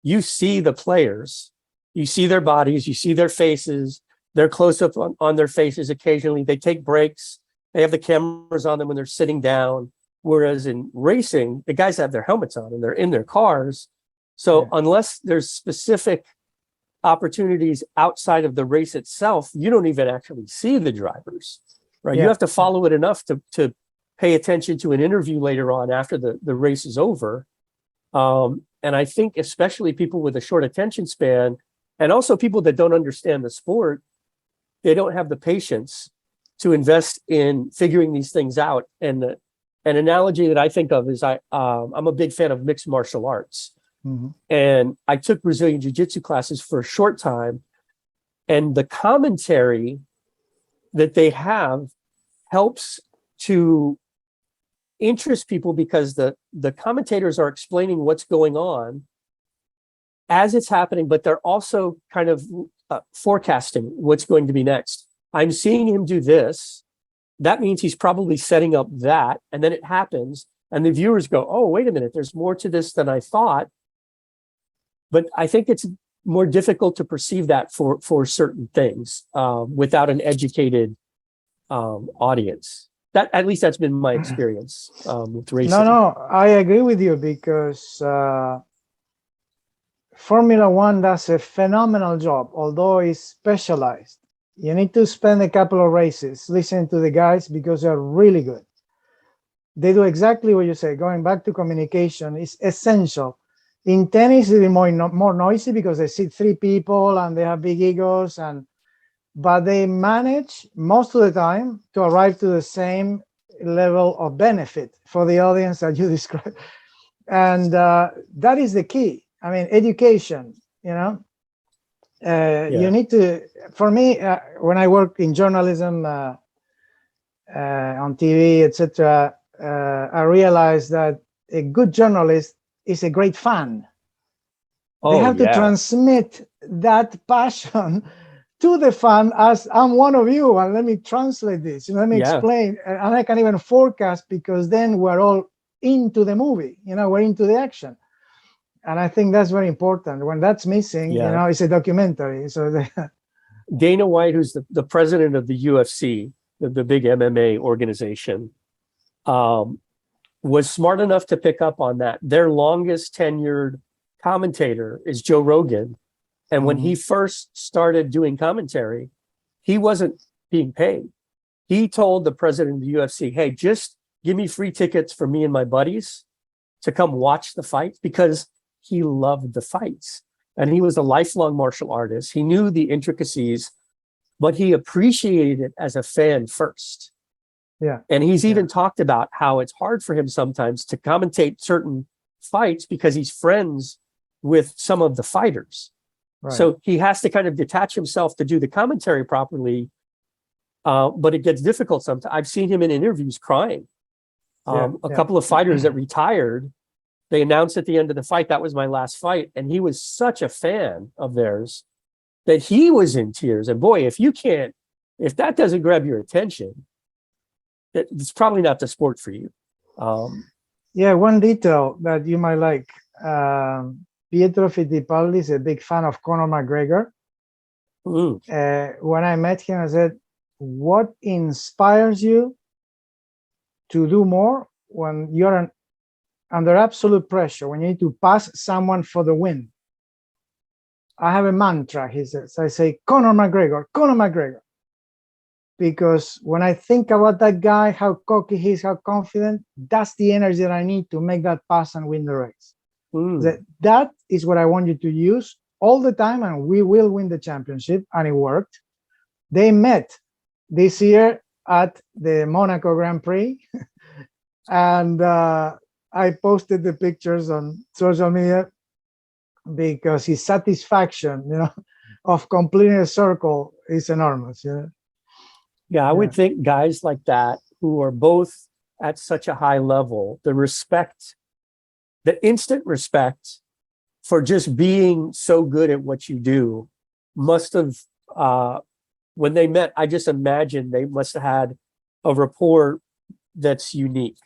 you see the players, you see their bodies, you see their faces, they're close up on their faces occasionally, they take breaks, they have the cameras on them when they're sitting down. Whereas in racing, the guys have their helmets on and they're in their cars. So unless there's specific opportunities outside of the race itself, you don't even actually see the drivers, right? You have to follow it enough to pay attention to an interview later on after the race is over. And I think especially people with a short attention span, and also people that don't understand the sport, they don't have the patience to invest in figuring these things out. And an analogy that I think of is I'm a big fan of mixed martial arts. And I took Brazilian Jiu-Jitsu classes for a short time, and the commentary that they have helps to interest people because the commentators are explaining what's going on as it's happening, but they're also kind of forecasting what's going to be next. I'm seeing him do this. That means he's probably setting up that, and then it happens, and the viewers go, oh, wait a minute, there's more to this than I thought. But I think it's more difficult to perceive that for certain things without an educated audience. That, at least that's been my experience with racing. No, I agree with you, because Formula One does a phenomenal job, although it's specialized. You need to spend a couple of races listening to the guys because they're really good. They do exactly what you say. Going back to communication is essential. In tennis, it's more noisy because they sit three people and they have big egos, but they manage most of the time to arrive to the same level of benefit for the audience that you described. And that is the key. I mean, education, you need to, for me, when I work in journalism, on TV, etc., I realized that a good journalist is a great fan. They have to transmit that passion to the fan as I'm one of you, and let me translate this, let me explain, and I can even forecast, because then we're all into the movie, we're into the action. And I think that's very important. When that's missing, it's a documentary. So Dana White, who's the president of the UFC, the big MMA organization, was smart enough to pick up on that. Their longest tenured commentator is Joe Rogan. And when he first started doing commentary, he wasn't being paid. He told the president of the UFC, hey, just give me free tickets for me and my buddies to come watch the fights, because he loved the fights. And he was a lifelong martial artist. He knew the intricacies, but he appreciated it as a fan first. Yeah. And he's even talked about how it's hard for him sometimes to commentate certain fights because he's friends with some of the fighters. Right. So he has to kind of detach himself to do the commentary properly. But it gets difficult sometimes. I've seen him in interviews crying. A couple of fighters that retired, they announced at the end of the fight, that was my last fight. And he was such a fan of theirs that he was in tears. And boy, if that doesn't grab your attention, it's probably not the sport for you. One detail that you might like. Pietro Fittipaldi is a big fan of Conor McGregor. When I met him, I said, what inspires you to do more when you're under absolute pressure, when you need to pass someone for the win? I have a mantra, he says. I say, Conor McGregor, Conor McGregor. Because when I think about that guy, how cocky he is, how confident, that's the energy that I need to make that pass and win the race. That is what I want you to use all the time, and we will win the championship. And it worked. They met this year at the Monaco Grand Prix. And I posted the pictures on social media because his satisfaction, of completing a circle is enormous. Yeah, I Yeah. would think guys like that who are both at such a high level, the respect, the instant respect for just being so good at what you do must have, when they met, I just imagine they must have had a rapport that's unique.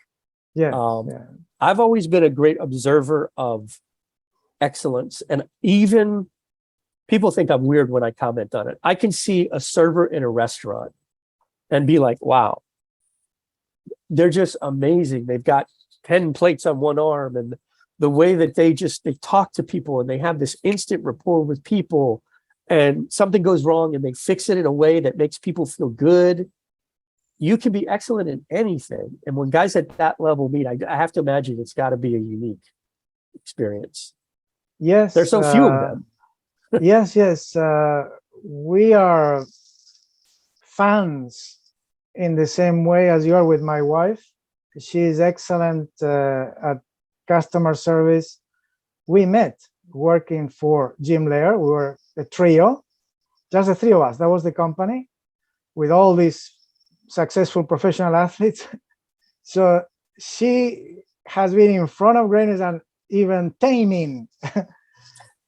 Yeah. Um, Yeah. I've always been a great observer of excellence, and even people think I'm weird when I comment on it. I can see a server in a restaurant and be like, wow, they're just amazing. They've got 10 plates on one arm, and the way that they talk to people and they have this instant rapport with people, and something goes wrong and they fix it in a way that makes people feel good. You can be excellent in anything. And when guys at that level meet, I have to imagine it's got to be a unique experience. Yes. There's so few of them. Yes. Yes. We are fans in the same way as you are with my wife. She is excellent at customer service. We met working for Jim Lair. We were a trio, just the three of us. That was the company with all these successful professional athletes. So she has been in front of greatness and even taming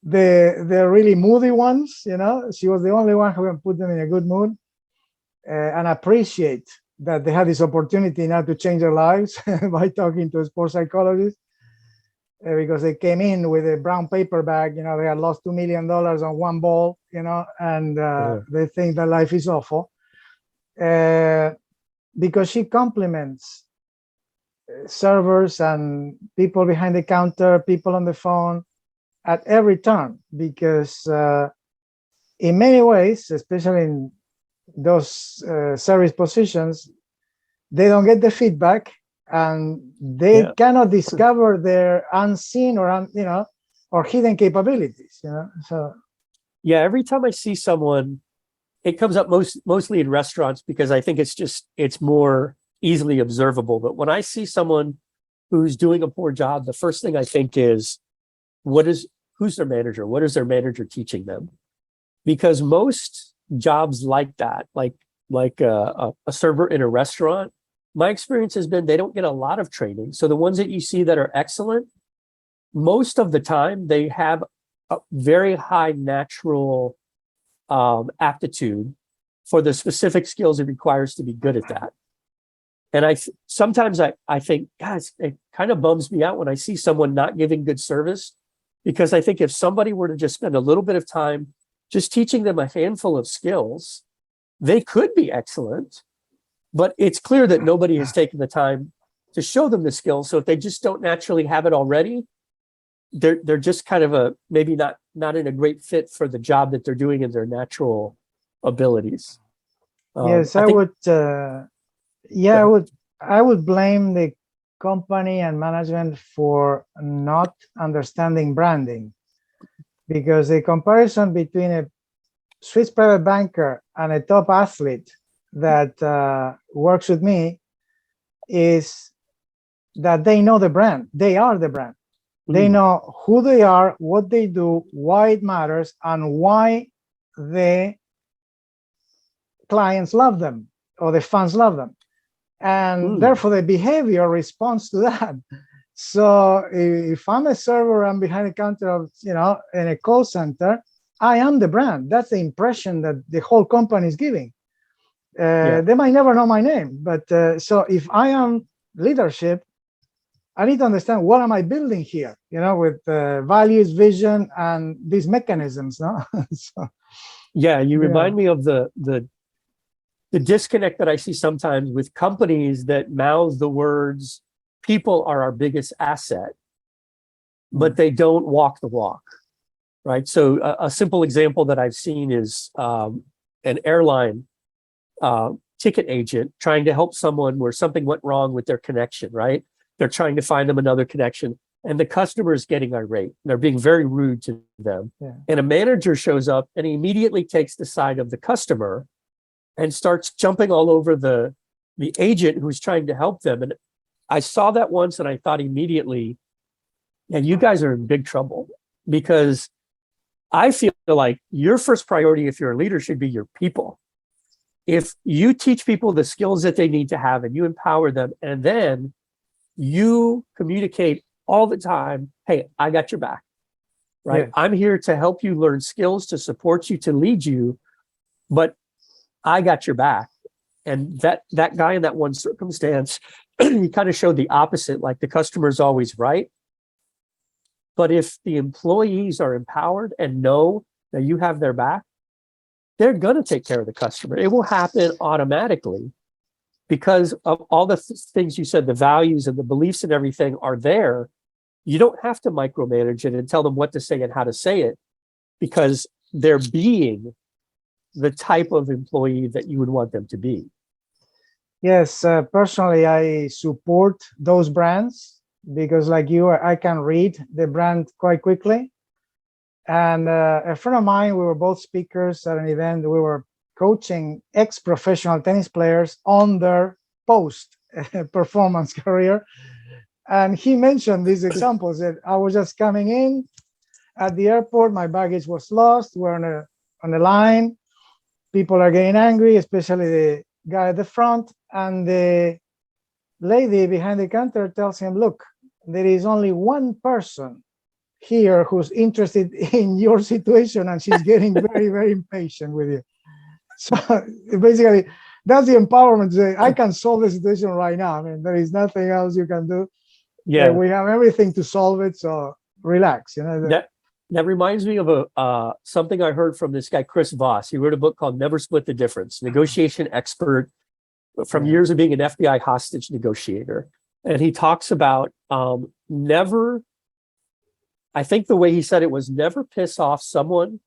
the really moody ones. You know, she was the only one who can put them in a good mood and appreciate that they had this opportunity now to change their lives by talking to a sports psychologist. Because they came in with a brown paper bag, you know, they had lost $2 million on one ball, you know, and they think that life is awful. Because she compliments servers and people behind the counter, people on the phone at every turn, because in many ways, especially in those service positions, they don't get the feedback and they cannot discover their unseen or or hidden capabilities, you know. So yeah, every time I see someone, it comes up mostly in restaurants because I think it's more easily observable. But when I see someone who's doing a poor job, the first thing I think is, who's their manager? What is their manager teaching them? Because most jobs like that, like a server in a restaurant, my experience has been they don't get a lot of training. So the ones that you see that are excellent, most of the time they have a very high natural aptitude for the specific skills it requires to be good at that. And sometimes I think, guys, it kind of bums me out when I see someone not giving good service, because I think if somebody were to just spend a little bit of time just teaching them a handful of skills, they could be excellent. But it's clear that nobody has taken the time to show them the skills. So if they just don't naturally have it already, they're just kind of maybe not in a great fit for the job that they're doing in their natural abilities. yes, I would blame the company and management for not understanding branding, because the comparison between a Swiss private banker and a top athlete that works with me is that they know the brand. They are the brand. They know who they are, what they do, why it matters, and why the clients love them or the fans love them. And therefore the behavior responds to that. So if I'm a server, I'm behind the counter of, in a call center, I am the brand. That's the impression that the whole company is giving. They might never know my name, but so if I am leadership, I need to understand what am I building here, with values, vision, and these mechanisms. No, so, you remind me of the disconnect that I see sometimes with companies that mouth the words, "People are our biggest asset," but they don't walk the walk, right? So a simple example that I've seen is an airline ticket agent trying to help someone where something went wrong with their connection, right? They're trying to find them another connection, and the customer is getting irate. They're being very rude to them. And a manager shows up and he immediately takes the side of the customer and starts jumping all over the agent who's trying to help them. And I saw that once and I thought immediately, you guys are in big trouble, because I feel like your first priority, if you're a leader, should be your people. if you teach people the skills that they need to have and you empower them, and then you communicate all the time, hey, I got your back, right? Yes. I'm here to help you learn skills, to support you, to lead you, but I got your back. And that guy in that one circumstance, he kind of showed the opposite, like the customer's always right. But if the employees are empowered and know that you have their back, they're going to take care of the customer. It will happen automatically because of all the things you said, the values and the beliefs and everything are there. You don't have to micromanage it and tell them what to say and how to say it, because they're being the type of employee that you would want them to be. Yes, personally, I support those brands because, like you, I can read the brand quite quickly. And a friend of mine, we were both speakers at an event. We were coaching ex-professional tennis players on their post-performance career. And he mentioned these examples that I was just coming in at the airport, my baggage was lost, we're on the line, people are getting angry, especially the guy at the front, and the lady behind the counter tells him, look, there is only one person here who's interested in your situation, and she's getting very, very impatient with you. So basically, that's the empowerment to say, I can solve the situation right now. I mean, there is nothing else you can do. Yeah, we have everything to solve it, so relax. That reminds me of something I heard from this guy, Chris Voss. He wrote a book called Never Split the Difference, negotiation expert from years of being an FBI hostage negotiator. And he talks about never, I think the way he said it was, never piss off someone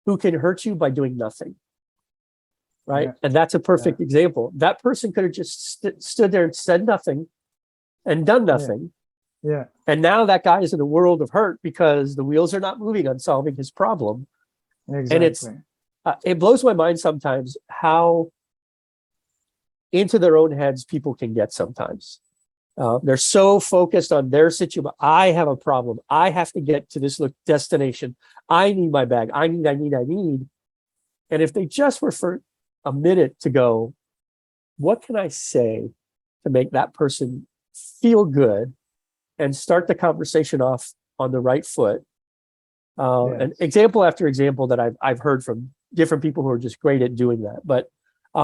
who can hurt you by doing nothing. Right. Yeah. And that's a perfect example. That person could have just stood there and said nothing and done nothing. Yeah. And now that guy is in a world of hurt because the wheels are not moving on solving his problem. Exactly. And it blows my mind sometimes how into their own heads people can get sometimes. They're so focused on their situation. I have a problem. I have to get to this destination. I need my bag. I need. And if they just were for a minute to go, what can I say to make that person feel good and start the conversation off on the right foot? And example after example that I've heard from different people who are just great at doing that. But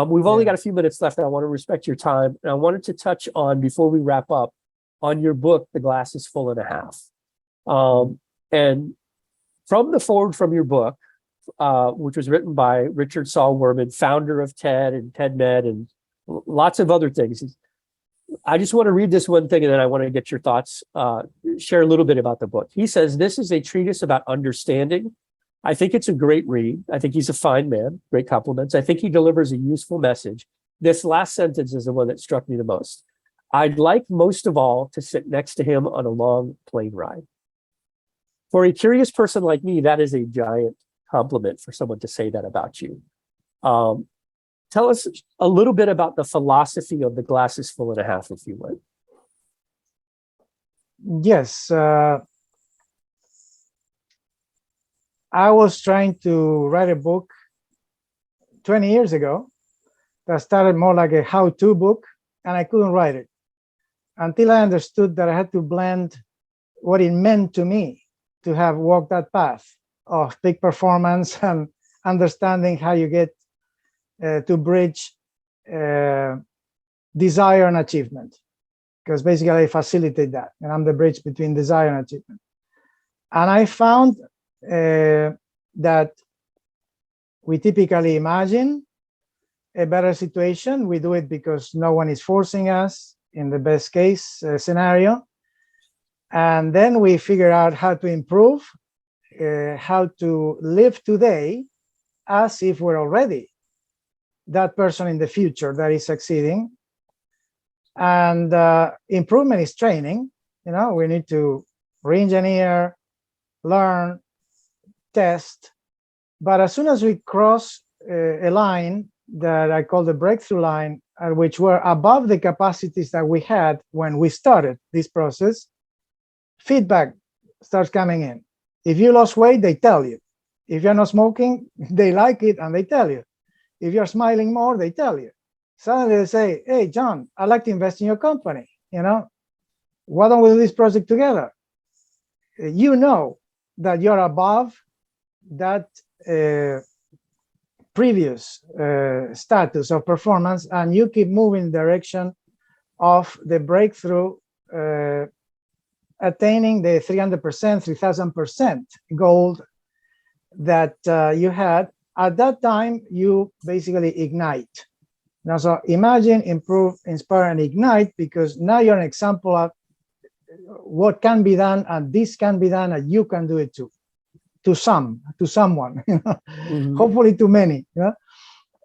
we've only got a few minutes left. And I want to respect your time. And I wanted to touch on, before we wrap up, on your book, The Glass is Full and a Half. And from the forward from your book, which was written by Richard Saul Wurman, founder of TED and TEDMed and lots of other things. I just want to read this one thing, and then I want to get your thoughts, share a little bit about the book. He says, this is a treatise about understanding. I think it's a great read. I think he's a fine man. Great compliments. I think he delivers a useful message. This last sentence is the one that struck me the most. I'd like most of all to sit next to him on a long plane ride. For a curious person like me, that is a giant compliment for someone to say that about you. Tell us a little bit about the philosophy of The Glass is Full and a Half, if you would. Yes. I was trying to write a book 20 years ago that started more like a how-to book, and I couldn't write it until I understood that I had to blend what it meant to me to have walked that path of peak performance and understanding how you get to bridge desire and achievement, because basically I facilitate that, and I'm the bridge between desire and achievement. And I found that we typically imagine a better situation. We do it because no one is forcing us in the best case scenario. And then we figure out how to improve, how to live today as if we're already that person in the future that is succeeding. And improvement is training. We need to re-engineer, learn, test. But as soon as we cross a line that I call the breakthrough line, at which we're above the capacities that we had when we started this process, feedback starts coming in. If you lost weight, they tell you. If you're not smoking, they like it and they tell you. If you're smiling more, they tell you. Suddenly they say, hey, John, I'd like to invest in your company. Why don't we do this project together? You know that you're above that previous status of performance, and you keep moving in the direction of the breakthrough, attaining the 300%, 3000% goal that you had. At that time, you basically ignite. Now, so imagine, improve, inspire, and ignite, because now you're an example of what can be done, and this can be done, and you can do it too. To someone, hopefully to many.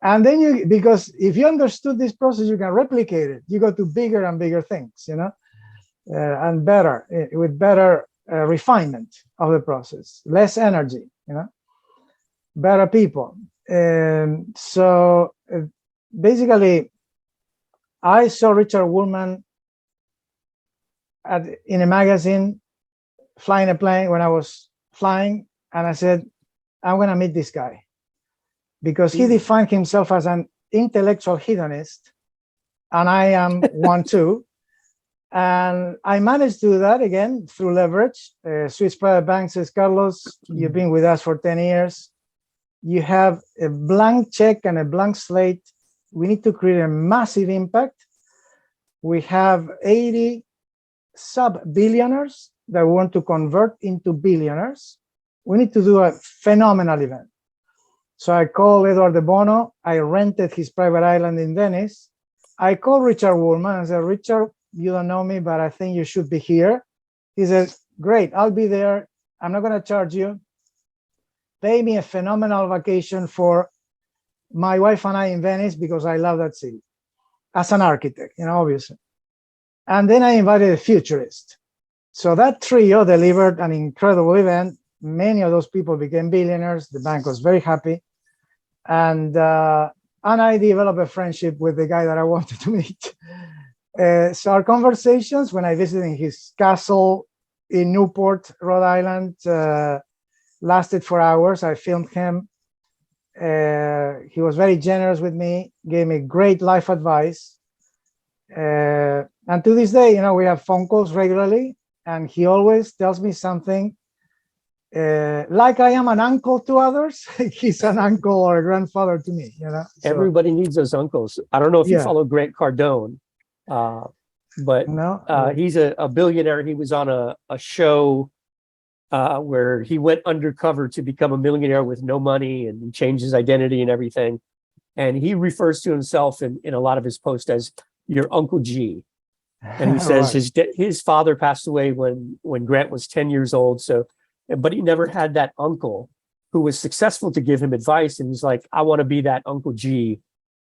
And then because if you understood this process, you can replicate it. You go to bigger and bigger things, and better, with better refinement of the process, less energy, better people. So basically, I saw Richard Woolman in a magazine, flying a plane when I was flying, and I said, I'm going to meet this guy, because he defined himself as an intellectual hedonist, and I am one too. And I managed to do that again through leverage. Swiss Private Bank says, Carlos, you've been with us for 10 years. You have a blank check and a blank slate. We need to create a massive impact. We have 80 sub-billionaires that we want to convert into billionaires. We need to do a phenomenal event. So I called Edward de Bono. I rented his private island in Venice. I called Richard Woolman and said, Richard, you don't know me, but I think you should be here. He said, great, I'll be there. I'm not going to charge you. Pay me a phenomenal vacation for my wife and I in Venice, because I love that city, as an architect, obviously. And then I invited a futurist. So that trio delivered an incredible event. Many of those people became billionaires. The bank was very happy. And I developed a friendship with the guy that I wanted to meet. So our conversations, when I visited his castle in Newport, Rhode Island, lasted for hours. I filmed him. He was very generous with me, gave me great life advice. And to this day, we have phone calls regularly, and he always tells me something like I am an uncle to others. He's an uncle or a grandfather to me. So, everybody needs those uncles. I don't know if you follow Grant Cardone, but he's a billionaire. He was on a show where he went undercover to become a millionaire with no money, and he changed his identity and everything. And he refers to himself in a lot of his posts as your Uncle G. And he says his father passed away when Grant was 10 years old. So, but he never had that uncle who was successful to give him advice. And he's like, I want to be that Uncle G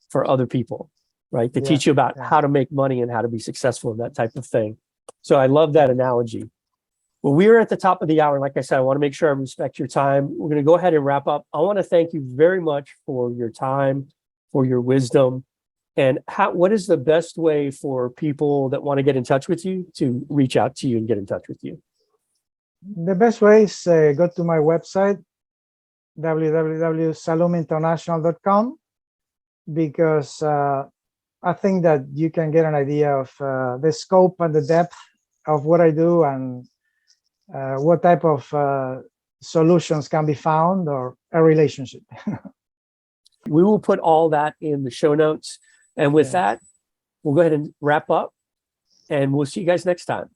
for other people, right? To teach you about how to make money and how to be successful and that type of thing. So I love that analogy. Well, we are at the top of the hour. Like I said, I want to make sure I respect your time. We're going to go ahead and wrap up. I want to thank you very much for your time, for your wisdom. And what is the best way for people that want to get in touch with you to reach out to you and get in touch with you? The best way is go to my website, www.saluminternational.com, because I think that you can get an idea of the scope and the depth of what I do, and what type of solutions can be found, or a relationship. We will put all that in the show notes. And with that, we'll go ahead and wrap up, and we'll see you guys next time.